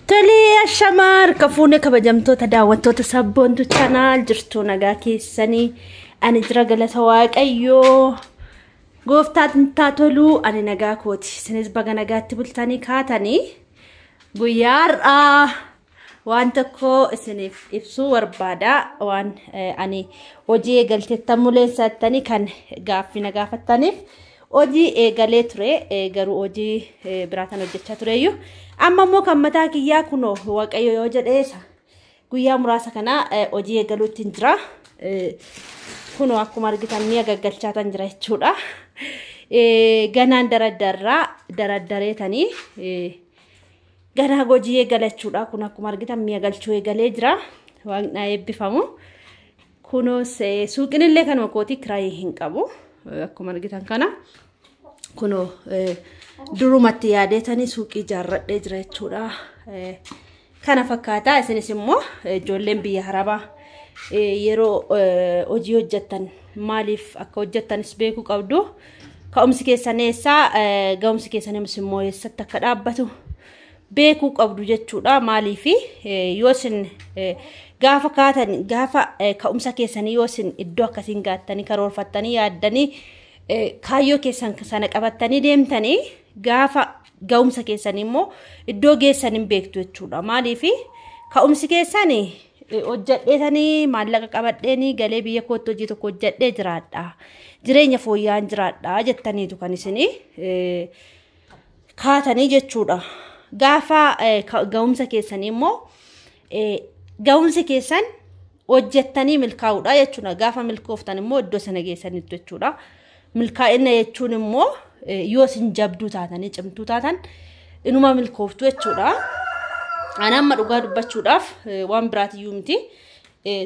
Tole ashamar kafuune kabajamtoota daawwattoota sabboontu channel jirtu nagaa keessanii ani jira galata waaqayyoo gooftaan taatolu ani nagaa kooti sinis baga nagaatti bultanii kaatanii guyyaarra waan tokko isiniif ibsuu barbaada waan ani hojii eegalteetta muleessattanii kan gaaffii nagaafattaniif hojii eegalee ture garuu hojii biraatan hojjechaa tureeyyu amma immoo kan mataa kiyyaa kunoo waaqayyo yoo jedheesa guyyaa muraasa kana hojii eegaluutti jira kunoo akkuma argitan mi'a gaggalchaatan jira jechuudha ganaan daraddareetanii ganaa hojii eegalachuudha kun akkuma argitan mi'a galchuu eegalee jira waaqni eebbifamu kunoo suuqinillee kanuma kooti kiraayii hin qabu akkuma argitan kana kunoo durumatti yaadeetanii suuqii jaarradhee jira jechuudha kana fakkaata isinis immoo ijoolleen biyya harabaa yeroo hojii hojjettan maaliif akka hojjettanis beekuu qabdu ka'umsi keessaneessaa ga'umsi keessanis immoo eessatti akka dhaabbatu beekuu qabdu jechuudha maaliif yoo isin gaafa kaatan gaafa ka'umsa keessanii yoo isin iddoo akkasiin gaattanii karoorfattanii yaaddanii kaayyoo keessan sana qabattanii deemtanii gaafa ga'umsa keessanii immoo iddoo geessanii beektu jechuudha maaliif ka'umsi keessanii hojjedheetanii maallaqa qabadheeni galee biyya kootti hojii tokko hojjedhee jiraadha jireenya fooyyaan jiraadha jettaniitu kan isinii kaatanii jechuudha gaafa ga'umsa keessanii immoo ga'umsi keessan hojjettanii milkaa'uudha jechuudha gaafa milkooftan immoo iddoo sana geessaniitu jechuudha milkaa'ina jechuun immoo yoo isin jabduu taatanii cimtuu taatan inuma milkooftu jechuudha ana amma dhugaa dubbachuudhaaf waan biraatiyyuu miti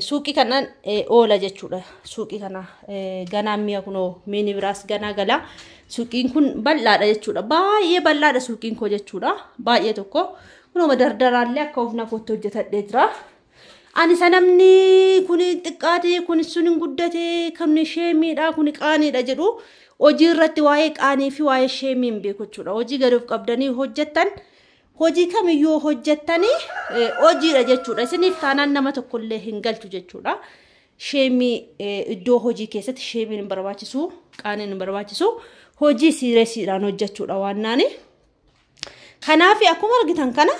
suuqii kanaan oola jechuudha suuqii kana ganaan mi'a kunoo miini biraas ganaa gala suuqiin kun bal'aadha jechuudha baay'ee bal'aadha suuqiin koo jechuudha baay'ee tokko kunoo dardaraallee akka ofna kootti hojjetadhee jira ani sanamni kun xiqqaate kun sun guddate kan sheemiidha kun qaaniidha jedhu hojii irratti waa'ee qaanii fi waa'ee sheemiin beeku jechuudha hojii gaduuf qabdanii hojjettan hojii kamiyyuu hojjettanii hojiidha jechuudha isiniif taanaan nama tokkollee hin galchu jechuudha sheemii iddoo hojii keessatti sheemiin barbaachisu qaaniin hin barbaachisu hojii sireesiidhaan hojjechuudha waan naani kanaaf akkuma argitan kana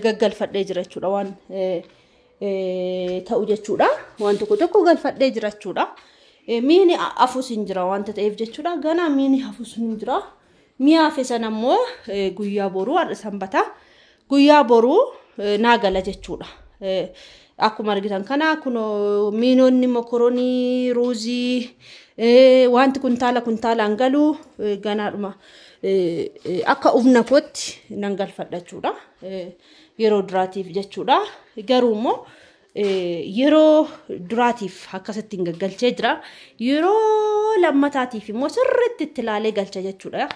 gaggalfadhee jira jechuudha waan ta'u jechuudha waan tokko galfadhee jira jechuudha miini afus hin jira wanta ta'eef jechuudha ganaa miini afus hin jira mi'a fesan ammoo guyyaa boruu har'a sanbata guyyaa boruu naagala jechuudha akkuma argitan kana kuno miinonni mokoroonii ruuzii wanti kuntaalaan galuu ganaadhuma akka ufna kootti nan galfadha jechuudha yeroo duraatiif jechuudha garuu immoo yeroo duraatiif akkasitti gaggalchee jira yeroo lammataatiif immoo sirriitti itti ilaalee galcha jechuudha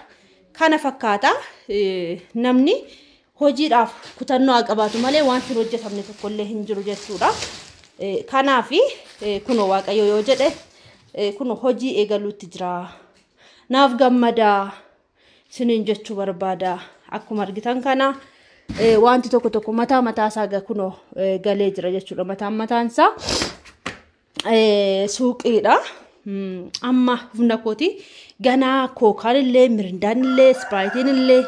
kana fakkaata namni hojiidhaaf kutannoo qabaatu malee wanti hojjetamne tokkollee hin jiru jechuudha kanaaf kunoo waaqayyo yoo jedhe kunoo hojii eegaluutti jira naaf gammadaa siniin jechuu barbaada akkuma argitan kana wanti tokko mataa isaa kunoo galee jira jechuudha mataansaa suuqiidha amma humna kooti ganaa kookaanillee mirindaanillee ispiraayitiin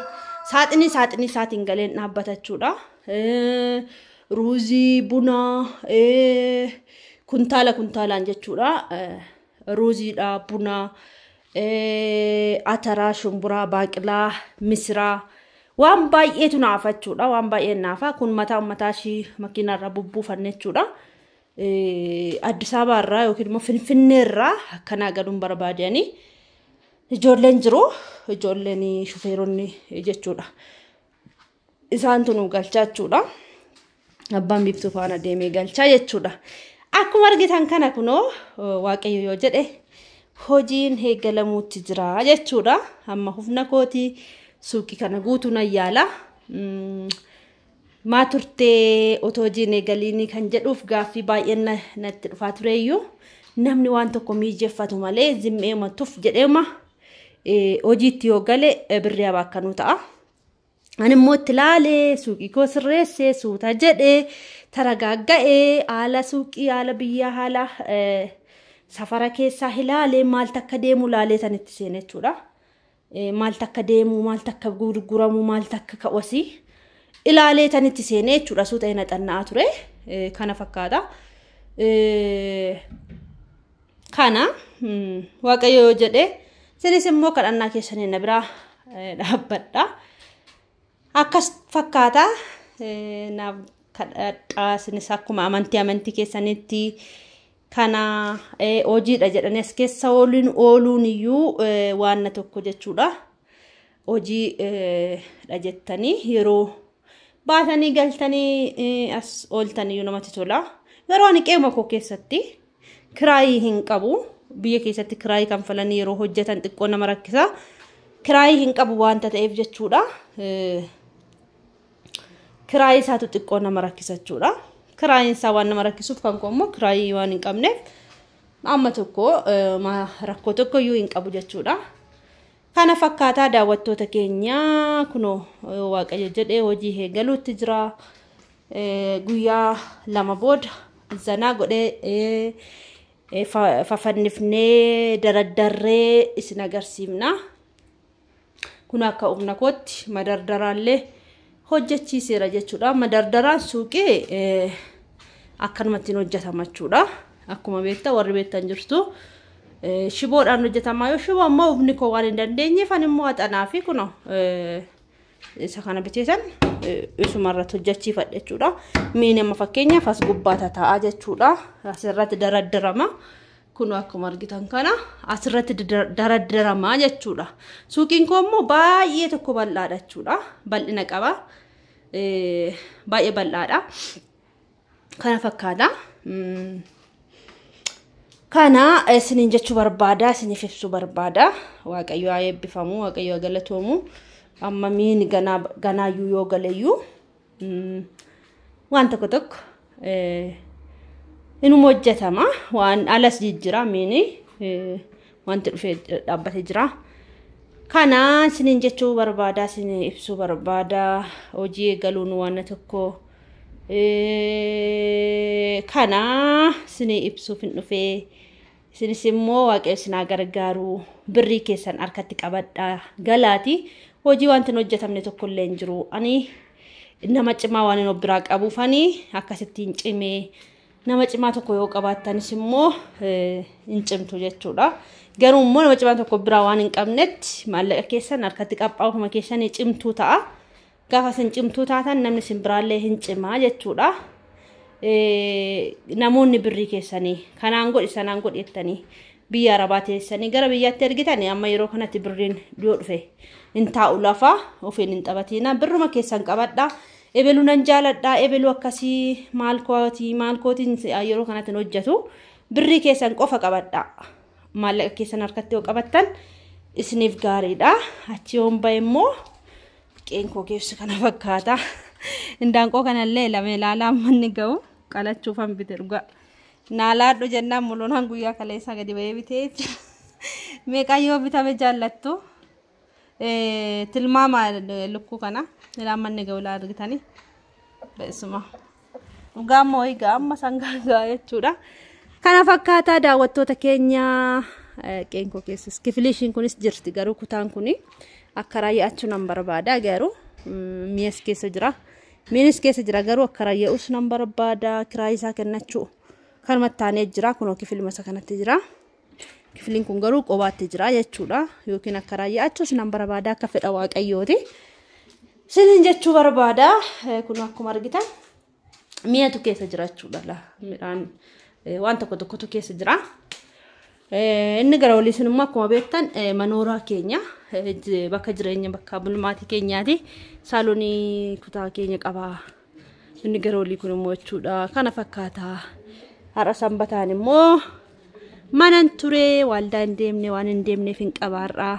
saaxinii isaatiin galeen dhaabbatachuudha ruuzii buna kuntaalaan jechuudha ruuziidha buna ataraa shumburaa baaqilaa misiraa waan baay'eetu naafachuudha waan baay'ee naafa kun mataashii makiinarra bubbuufanne jechuudha Addis Ababa irraa yookiin immoo Finfinnee irraa akkana gaduun barbaadanii ijoolleen jiru ijoolleen shufeeronni jechuudha isaan tunu galchaa jechuudha abbaan biiftuu faana deemee galchaa jechuudha akkuma argitan kana kunoo waaqayyo yoo jedhe hojiin eegalamuutti jira jechuudha amma hufna kooti suuqii kana guutuun ayyaala maa turtee otoo hojiin eegaliinii kan jedhuuf gaaffii baay'een natti dhufaa tureeyyuu namni waan tokko mijeeffatu malee zimmeema tuf jedheema hojiitti yoo gale birrii abaakkanuu ta'a Ani immoo itti ilaalee suuqii koo sirreessee suuta jedhee taragagga'ee haala suuqii haala biyyaa haala safara keessaa ilaalee maal takka deemu ilaalee san itti seene jechuudha. Maal takka deemu maal takka gurguramu maal takka ka'wasi ilaalee san itti seene jechuudha. Suuta ina xannaa ture kana fakkaata. Kana waaqayyo jedhee sinis immoo kadhannaa keessanii na biraa dhaabbadha. Akkas fakkaata naaf kadhadhaa sinis akkuma amantii keessanitti kana hojiidha jedhanii as keessa ooluun iyyuu waan tokko jechuudha. Hojiidha jettanii yeroo baatanii galtanii as ooltanii iyyuu namatti tola. Yeroo ani qeema koo keessatti kiraayii hin qabu. Biyya keessatti kiraayii kanfalanii yeroo hojjetan xiqqoo nama rakkisa. Kiraayii hin qabu waanta ta'eef jechuudha. Kiraayii isaatu xiqqoo nama rakkisa jechuudha. Kiraayiin isaa waan nama rakkisuuf kan immoo kiraayii waan hin qabneef amma tokko rakkoo tokko iyyuu hin qabu jechuudha. Kana fakkaataa daawwattoota keenya kunoo waaqayyo jedhee hojii eegaluutti jira. Guyyaa 2 booda zanaa godhee fafannifnee daraddarree isin agarsiifna. Kun akka humna kootti madardaraallee hojjechiiseera jechuudha. Madardaraan suuqii akkanumatti hojjetama jechuudha. Akkuma beektaa warri beektan jirtu shiboodhaan hojjetama. Yoo shiboo ammoo humni koo waan hin dandeenyeef ani immoo haxanaa fi kunoo isa kana biteetan isumarratti hojjechiifadha jechuudha. Miini amma fakkeenyaaf as gubbaa taa'aa jechuudha. Asirratti daraddarama. Kun akkuma argitan kana asirratti daraddarama jechuudha. Suuqiin koo immoo baay'ee tokko bal'aadha jechuudha. Bal'ina qaba. Baay'ee bal'aadha. Kana fakkaata. Kana isiniin jechuu barbaada, isiniif ibsuu barbaada. Waaqayyo haa eebbifamu, waaqayyo haa galatoomu. Amma miini ganaayyuu yoo galeyyuu waan tokko inuma hojjetama. Waan alas jijjira miini wanti dhufee dhaabbatee jira. Kana isiniin jechuu barbaada, isin ibsuu barbaada. Hojii eegaluun waan tokko kana isin ibsuuf hin dhufee. Isinis immoo waaqayyo isin haa gargaaru. Birrii keessan harkatti qabadhaa galaati. Hojii wanti hojjetamne tokko illee hin jiru. Ani nama cimaa waan hin biraa qabuufanii akkasitti hin cimee nama cimaa tokko yoo qabaattanis immoo hin cimtu jechuudha. Garuu immoo nama cimaa tokko biraa waan hin qabnetti maallaqa keessan harkatti qabxaa'uma keessanii cimtuu ta'a. Gaafa isin cimtuu taatan namni isin biraallee hin cimaa jechuudha. Namoonni birrii keessanii kanaan godhi sanaan godhi jettanii biyya arabaa teessanii gara biyyaatti ergitanii amma yeroo kanatti birriin dhiyoo dhufe hin taa'u lafa ofiin hin taphatina. Birruma keessan qabadhaa. Ebelu nan jaaladhaa. Ebelu akkasii maal kootiin yeroo kanatti hojjetu birrii keessan qofa qabadhaa. Maallaqa keessan harkatti yoo qabattan isiniif gaariidha. Achi yoon bahe immoo qeenkoo keessa kana fakkaata. Indaanqoo kanallee lama ilaalaa manni ga'u qalachuufan bite dhugaa. Naalaadhu jennaan muluunaan guyyaa kaleessa gadi bahee bitee meeqayyoo bitame jaallattu. Tilmaama lukkuu kana ilaa manni ga'u ilaa argitanii beesuma dhugaa ammoo egaa amma sangaa jechuudha. Kana fakkaataa daawwattoota keenya qeenkoo keessas kifiliishiin kunis jirti garuu kutaan kuni akka raayyaachuu nan barbaada garuu mi'as keessa jira. Miinis keessa jira garuu akka raayyaa'us nan barbaada. Kiraayii isaa kennachuu kan mattaanee jira. Kunoo kifilima isa kanatti jira. Kifiliin kun garuu qobaatti jira jechuudha. Yookiin akka raayyaa'achuus nan barbaada akka fedha waaqayyooti. Isiniin jechuu barbaada. Kunoo akkuma argitan mi'atu keessa jira jechuudha. Midhaan waan tokkotu keessa jira. Inni gara olii sun immoo akkuma beektan manooraa keenya bakka jireenya bakka bulmaatii keenyaati. Saaloonii kutaa keenya qaba. Inni gara olii kun immoo jechuudha. Kana fakkaata. Har'a sanbataan immoo manan ture waldaa hin deemne waan hin deemneef hin qabaarraa.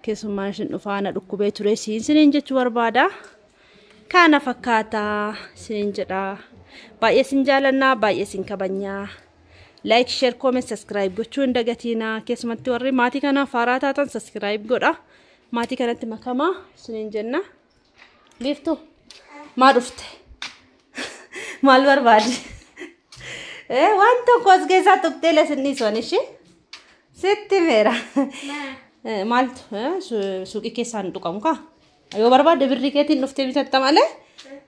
Keessummaan isin dhufaana dhukkubee ture isiniin jechuu barbaada. Kana fakkaata isin jedha. Baay'ee isin jaalannaa, baay'ee isin kabajnaa. Like, share, comment, subscribe gochuu hin dagatina. Keessumatti warri maatii kana faaraa taatan subscribe godha. Maatii kanatti makamaa isiniin jenna. بيفتو ما رفت مال برباد ايه وانتو كوز كيسا تبتلي سنيسون إيشي ستي ميرا مالت سوقي كيسا ندوكم كا أيوة برباد بري كيتي نفتي بيتتا ماله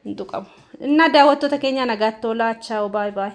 ندوكم إننا دعوتو تكينيا نغاتو لا تشاو باي باي